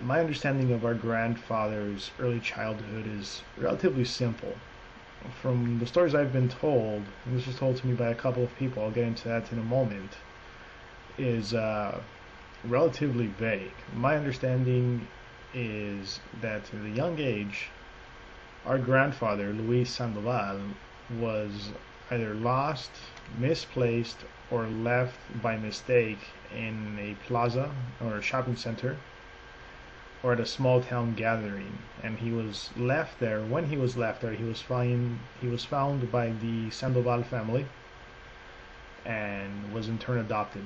My understanding of our grandfather's early childhood is relatively simple. From the stories I've been told, and this was told to me by a couple of people, I'll get into that in a moment, is relatively vague. My understanding is that at a young age, our grandfather, Luis Sandoval, was either lost, misplaced, or left by mistake in a plaza or a shopping center or at a small town gathering, and he was left there. When he was left there, he was found by the Sandoval family and was in turn adopted.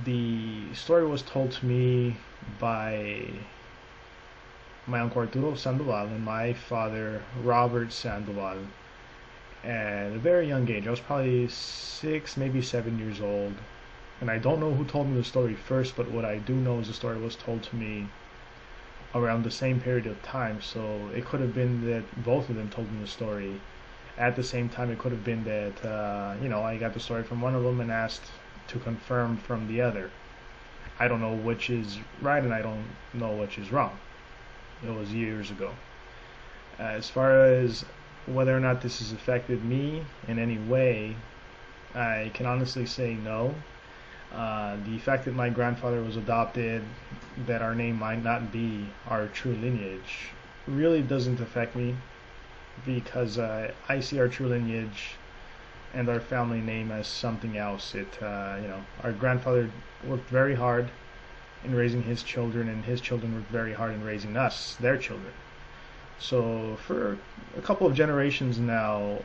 The story was told to me by my uncle Arturo Sandoval and my father Robert Sandoval at a very young age. I was probably 6, maybe 7 years old, and I don't know who told me the story first, but what I do know is the story was told to me around the same period of time. So it could have been that both of them told me the story at the same time. It could have been that I got the story from one of them and asked to confirm from the other. I don't know which is right and I don't know which is wrong. It was years ago. As far as whether or not this has affected me in any way, I can honestly say no. The fact that my grandfather was adopted, that our name might not be our true lineage, really doesn't affect me because I see our true lineage and our family name as something else. Our grandfather worked very hard in raising his children, and his children worked very hard in raising us, their children. So for a couple of generations now,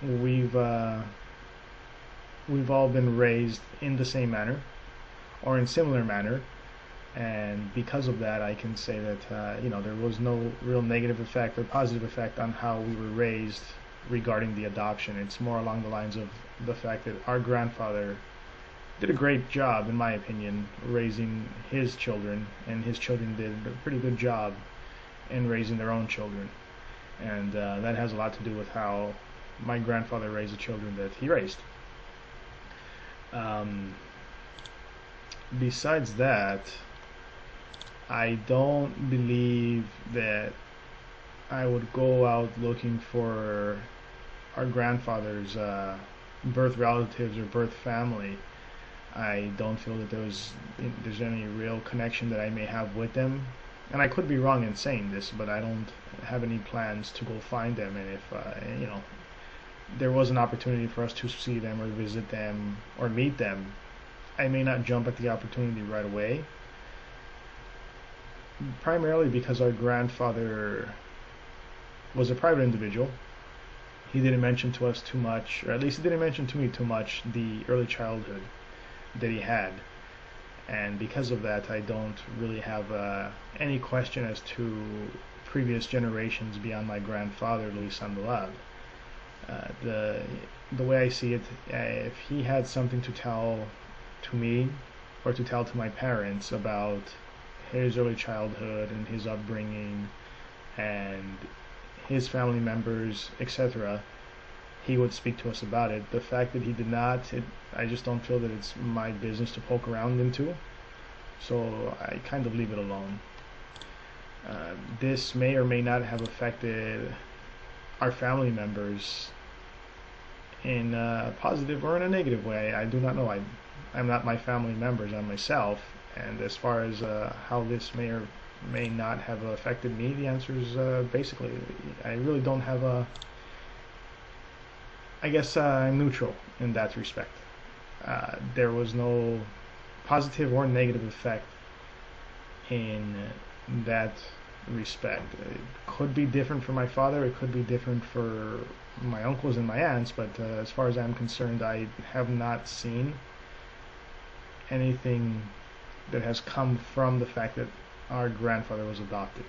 we've we've all been raised in the same manner or in similar manner, and because of that, I can say that there was no real negative effect or positive effect on how we were raised regarding the adoption. It's more along the lines of the fact that our grandfather did a great job, in my opinion, raising his children, and his children did a pretty good job in raising their own children, and that has a lot to do with how my grandfather raised the children that he raised. Um, Besides that, I don't believe that I would go out looking for our grandfather's birth relatives or birth family. I don't feel that there's any real connection that I may have with them, and I could be wrong in saying this, but I don't have any plans to go find them. And if there was an opportunity for us to see them or visit them or meet them, I may not jump at the opportunity right away, primarily because our grandfather was a private individual. He didn't mention to us too much, or at least he didn't mention to me too much, the early childhood that he had. And because of that, I don't really have any question as to previous generations beyond my grandfather, Luis Sandoval. The way I see it, if he had something to tell to me or to tell to my parents about his early childhood and his upbringing and his family members, etc., he would speak to us about it. The fact that he did not, I just don't feel that it's my business to poke around into, so I kind of leave it alone. This may or may not have affected our family members in a positive or in a negative way. I do not know. I'm not my family members, I'm myself, and as far as how this may or may not have affected me, the answer is basically I really don't have a. I guess I'm neutral in that respect. There was no positive or negative effect in that respect. It could be different for my father, it could be different for my uncles and my aunts, but as far as I'm concerned, I have not seen anything that has come from the fact that our grandfather was adopted.